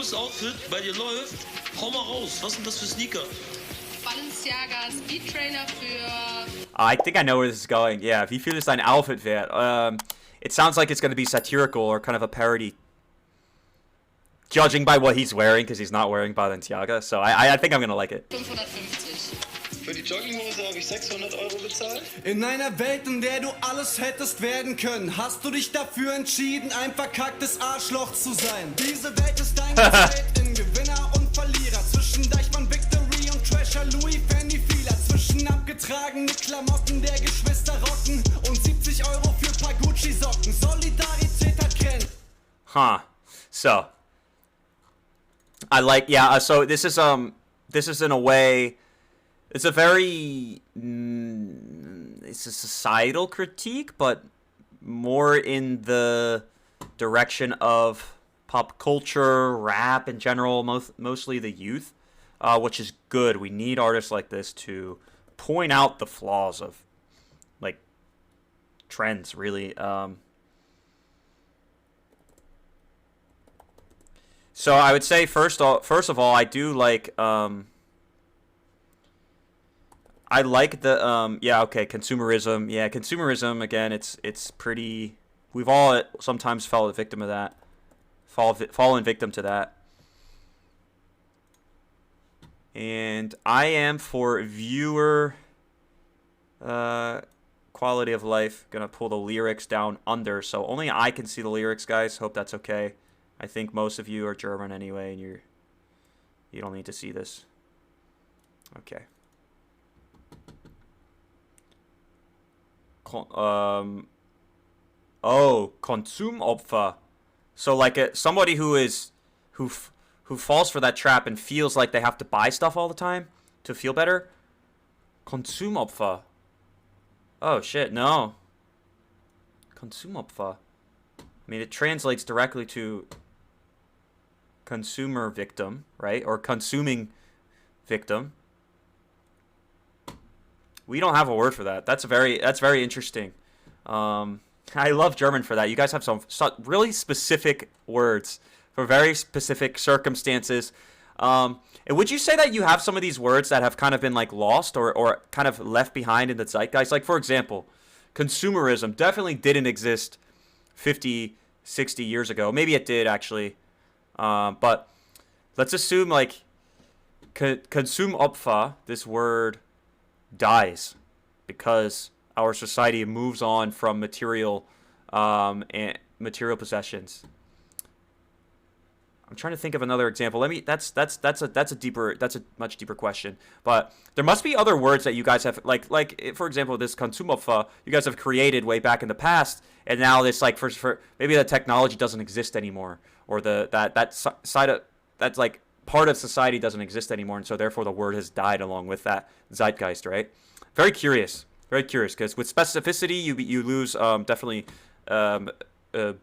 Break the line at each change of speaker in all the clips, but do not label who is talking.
cooles Outfit, bei dir läuft, hau mal raus. Was sind das für Sneaker?
Balenciaga Speed Trainer für...
I think I know where this is going. Yeah, wie viel ist dein Outfit wert? It sounds like it's going to be satirical or kind of a parody. Judging by what he's wearing, because he's not wearing Balenciaga. So I think I'm going to like it.
550.
Für die Jogginghose habe ich 600 € bezahlt.
In einer Welt, in der du alles hättest werden können, hast du dich dafür entschieden, ein verkacktes Arschloch zu sein. Diese Welt ist dein Gezählt in Gewinner und Verlierer. Zwischen Deichmann Victory und Treasure Louis Fendi Fila. Zwischen abgetragene Klamotten der Geschwister rocken und 70 € für paar Gucci-Socken. Solidarität hat Grenzen.
Huh. So. I like, yeah, so this is in a way, it's a very, it's a societal critique, but more in the direction of pop culture, rap in general, mostly the youth, which is good. We need artists like this to point out the flaws of, like, trends, really. So I would say first of all, I do like I like the yeah, okay, consumerism. Yeah, consumerism again, it's pretty, we've all sometimes fallen victim of that. Fallen victim to that. And I am for viewer quality of life gonna pull the lyrics down under, so only I can see the lyrics, guys. Hope that's okay. I think most of you are German anyway, and you don't need to see this. Okay. Oh, Konsumopfer. So like somebody who falls for that trap and feels like they have to buy stuff all the time to feel better. Konsumopfer. Oh shit, no. Konsumopfer. I mean, it translates directly to consumer victim, right? Or consuming victim. We don't have a word for that. That's very interesting. I love German for that. You guys have some really specific words for very specific circumstances. And would you say that you have some of these words that have kind of been like lost or kind of left behind in the zeitgeist? Like, for example, consumerism definitely didn't exist 50, 60 years ago. Maybe it did, actually. But let's assume, like, Konsumopfer, this word, dies because our society moves on from material and material possessions. I'm trying to think of another example. That's a much deeper question. But there must be other words that you guys have, like for example, this Konsumopfer you guys have created way back in the past, and now this, like, for maybe the technology doesn't exist anymore, or that side of that's like part of society doesn't exist anymore, and so therefore the word has died along with that zeitgeist, right? Very curious, because with specificity you lose definitely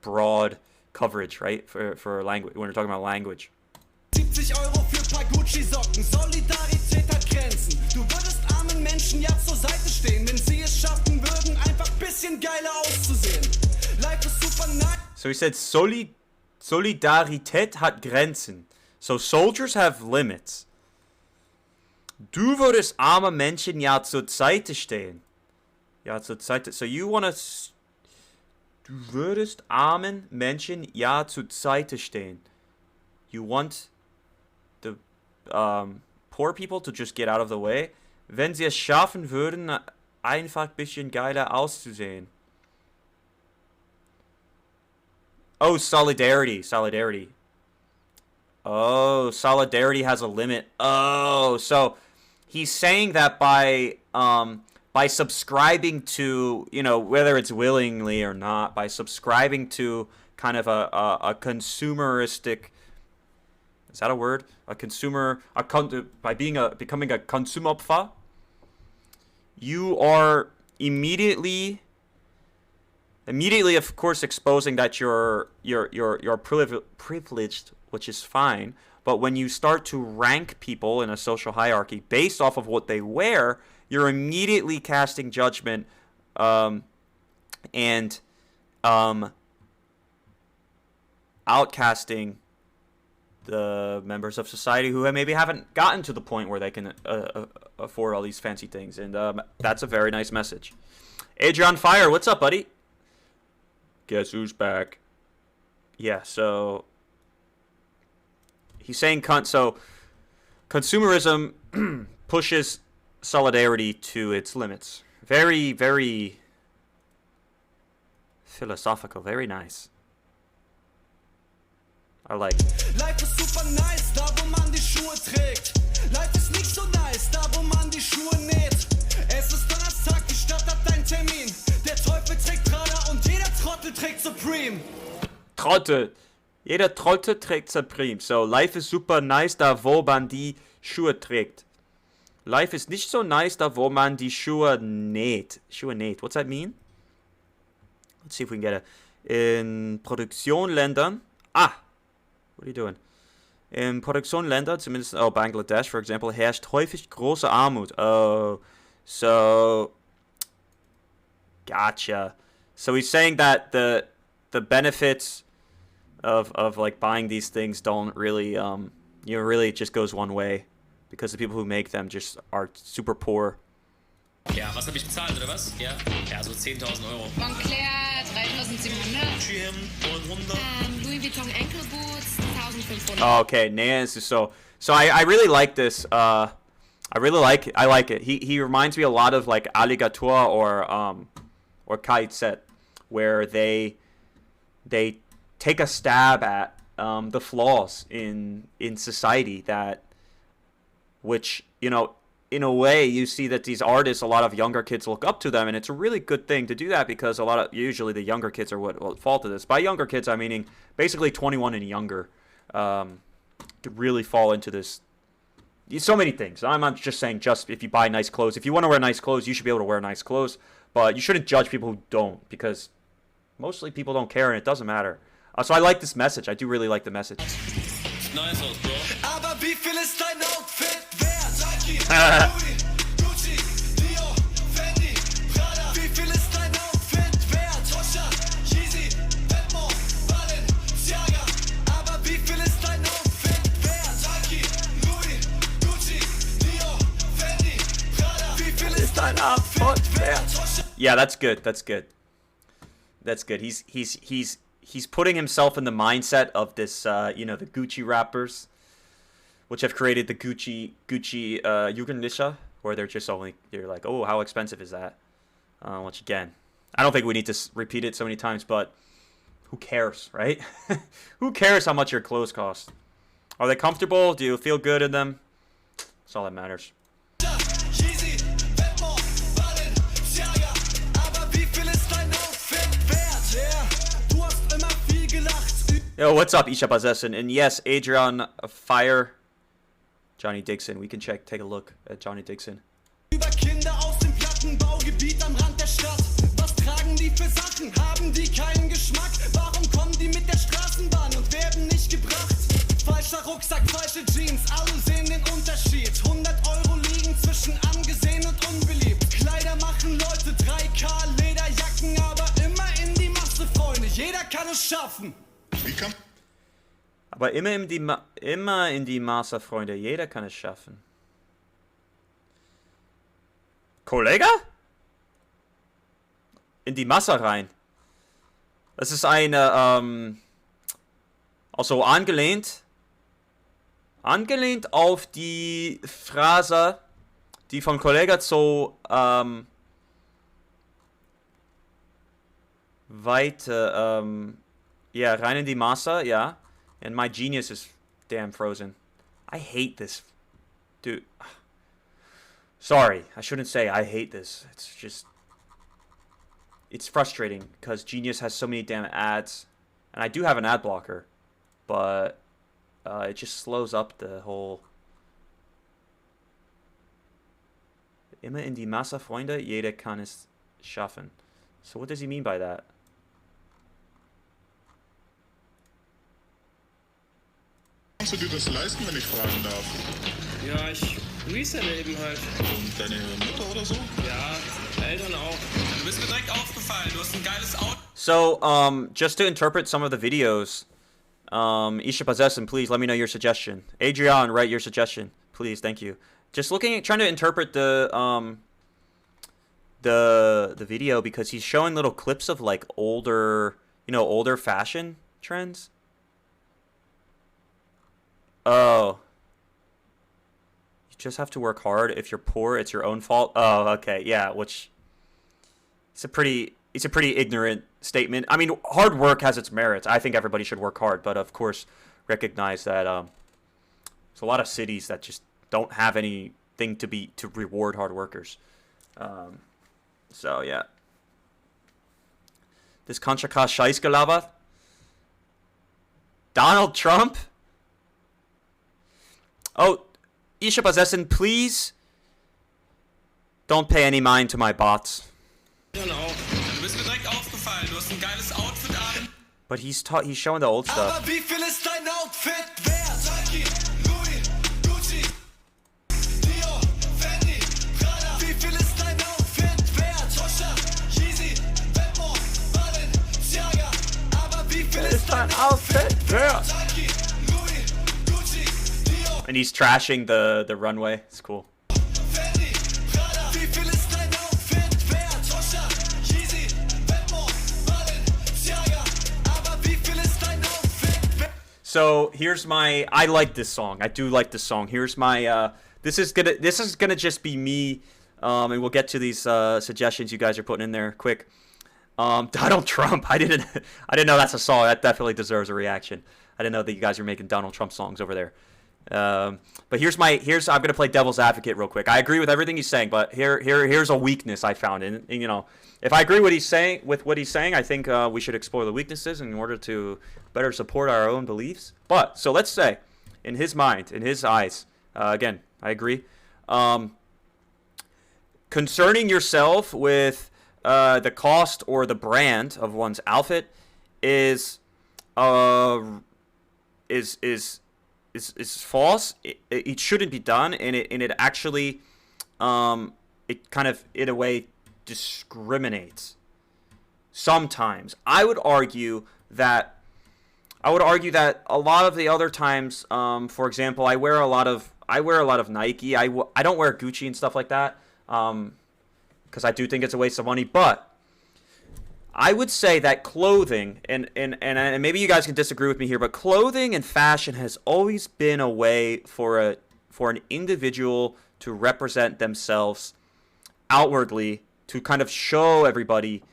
broad coverage, right, for language, when we're talking about language.
70 € für paar Gucci-Socken. Solidarität hat Grenzen. Du würdest armen Menschen ja zur Seite stehen, wenn sie es schaffen würden, einfach bisschen geiler auszusehen. Life is super nice.
So he said Solidarität hat Grenzen. So soldiers have limits. Du würdest arme Menschen ja zur Seite stehen. Ja, zur Seite. So you want to... Du würdest armen Menschen ja zur Seite stehen. You want the poor people to just get out of the way. Wenn sie es schaffen würden, einfach ein bisschen geiler auszusehen. Oh, solidarity. Oh, solidarity has a limit. Oh, so he's saying that by subscribing to, you know, whether it's willingly or not, by subscribing to kind of a consumeristic, is that a word? By becoming a Konsumopfer, you are immediately of course exposing that you're privileged, which is fine. But when you start to rank people in a social hierarchy based off of what they wear, you're immediately casting judgment and outcasting the members of society who maybe haven't gotten to the point where they can afford all these fancy things. And that's a very nice message. Adrian Fire, what's up, buddy? Guess who's back? Yeah, so he's saying so consumerism pushes solidarity to its limits. Very, very philosophical. Very nice. I like it.
Life ist super nice, da wo man die Schuhe trägt. Life ist nicht so nice, da wo man die Schuhe näht. Es ist Donnerstag, die Stadt hat einen Termin. Der Teufel trägt Prada und jeder Trottel trägt Supreme.
Trottel. Jeder Trottel trägt Supreme. So, life is super nice, da wo man die Schuhe trägt. Life is nicht so nice, da wo man die Schuhe näht. Schuhe näht. What's that mean? Let's see if we can get it. In Produktionsländern. What are you doing? In Produktionsländern, zumindest Bangladesh, for example, herrscht häufig große Armut. Oh, so gotcha. So he's saying that the benefits of like buying these things don't really really it just goes one way because the people who make them just are super poor.
Ja, was habe ich bezahlt, oder was? Ja, so 10.000 Euro.
Moncler 3.700.
GM 900.
Louis Vuitton Enkelboots 1.500.
Oh, okay, Nance is so I really like this. I like it. He reminds me a lot of like Alligator or Kaitset, where they take a stab at the flaws in society which, you know, in a way you see that these artists, a lot of younger kids look up to them, and it's a really good thing to do that because usually the younger kids are what fault of this. By younger kids, I'm meaning basically 21 and younger, could really fall into this. So many things. I'm not just saying just if you buy nice clothes. If you want to wear nice clothes, you should be able to wear nice clothes, but you shouldn't judge people who don't because mostly people don't care and it doesn't matter. So I like this message. I do really like the message.
Nice aus, bro.
Aber wie viel ist dein Outfit wert? Nike, Louis, Gucci, Dior, Fendi, Prada. Wie viel ist dein Outfit wert? Tosha, Yeezy, Vetements, Balenciaga. Aber wie viel ist dein Outfit wert? Nike, Louis, Gucci, Dior, Fendi, Prada. Wie viel ist dein Outfit wert?
Yeah, that's good. That's good. That's good. He's putting himself in the mindset of this, the Gucci rappers, which have created the Gucci Jugendliche, where they're like, oh, how expensive is that? Which again, I don't think we need to repeat it so many times, but who cares, right? Who cares how much your clothes cost? Are they comfortable? Do you feel good in them? That's all that matters. Yo, what's up, Isha Bazessen? And yes, Adrian Fire, Johnny Dixon. We can take a look at Johnny Dixon.
Über Kinder aus dem Plattenbaugebiet am Rand der Stadt. Was tragen die für Sachen? Haben die keinen Geschmack? Warum kommen die mit der Straßenbahn und werden nicht gebracht? Falscher Rucksack, falsche Jeans, alle sehen den Unterschied. 100 Euro liegen zwischen angesehen und unbeliebt. Kleider machen Leute 3K, Lederjacken, aber immer in die Masse, Freunde. Jeder kann es schaffen.
Aber immer in die Masse, Freunde. Jeder kann es schaffen. Kollege? In die Masse rein. Das ist eine, also angelehnt auf die Phrase, die von Kollege so, weiter, yeah, rein in die Masse, yeah. And my genius is damn frozen. I hate this. Dude. Sorry, I shouldn't say I hate this. It's just... It's frustrating because Genius has so many damn ads. And I do have an ad blocker. But it just slows up the whole... Immer in die Masse, Freunde. Jeder kann es schaffen. So what does he mean by that?
Kannst du dir das leisten, wenn ich fragen darf?
Ja, ich reselle eben halt.
Und deine Mutter oder so?
Ja, Eltern auch. Du bist mir direkt aufgefallen, du hast ein geiles Auto.
So, just to interpret some of the videos, Isha Possession, please let me know your suggestion. Adrian, write your suggestion, please. Thank you. Just trying to interpret the video because he's showing little clips of like older, older fashion trends. Oh. You just have to work hard. If you're poor, it's your own fault. Oh, okay. Yeah, which it's a pretty ignorant statement. I mean, hard work has its merits. I think everybody should work hard, but of course recognize that there's a lot of cities that just don't have anything to reward hard workers. So yeah. This Kanchaka Scheiß gelabert. Donald Trump? Oh, Isha Possession, please don't pay any mind to my bots.
Genau. Du bist mir direkt aufgefallen. Du hast ein geiles Outfit an.
But he's showing the old stuff.
Aber wie viel ist dein Outfit wert? Nike, Louis, Gucci, Dior, Fendi, Prada. Wie viel ist dein Outfit wert? Tosha, Yeezy, Vetements, Balenciaga. Aber wie viel ist dein Outfit wert? Nike, Louis, Gucci, Dior.
And he's trashing the runway. It's cool.
Fendi, Prada. Wie viel ist dein Outfit wert? Tosha, Yeezy, Vetements, Balenciaga. Aber wie viel ist dein Outfit wert?
So here's my. I like this song. I do like this song. Here's my. This is gonna just be me. And we'll get to these suggestions you guys are putting in there quick. Donald Trump. I didn't know that's a song. That definitely deserves a reaction. I didn't know that you guys are making Donald Trump songs over there. But here's I'm gonna play devil's advocate real quick. I agree with everything he's saying, but here's a weakness I found. And if I agree with what he's saying, I think we should explore the weaknesses in order to better support our own beliefs. But so let's say, in his mind, in his eyes, again, I agree. Concerning yourself with the cost or the brand of one's outfit is false. It shouldn't be done, and it actually it kind of in a way discriminates. Sometimes I would argue that a lot of the other times, for example, I wear a lot of Nike. I don't wear Gucci and stuff like that because I do think it's a waste of money. But I would say that clothing, and maybe you guys can disagree with me here, but clothing and fashion has always been a way for an individual to represent themselves outwardly, to kind of show everybody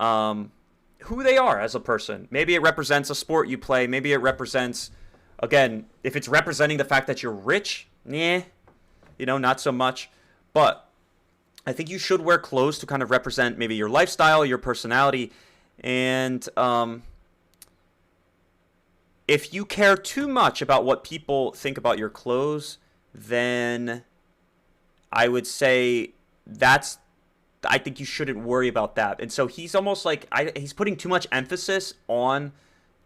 who they are as a person. Maybe it represents a sport you play. Maybe it represents, again, if it's representing the fact that you're rich, not so much. But I think you should wear clothes to kind of represent maybe your lifestyle, your personality, and if you care too much about what people think about your clothes, then I would say I think you shouldn't worry about that. And so he's almost like he's putting too much emphasis on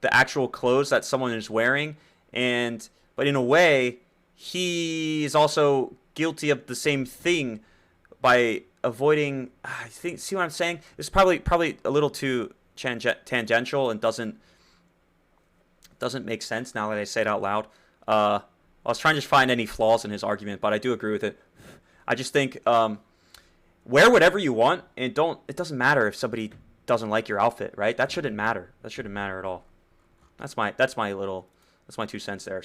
the actual clothes that someone is wearing, but in a way he is also guilty of the same thing by avoiding. See what I'm saying? It's probably a little too tangential and doesn't make sense now that I say it out loud. I was trying to find any flaws in his argument, but I do agree with it. I just think wear whatever you want, and it doesn't matter if somebody doesn't like your outfit, right? That shouldn't matter. That shouldn't matter at all. That's my 2 cents there.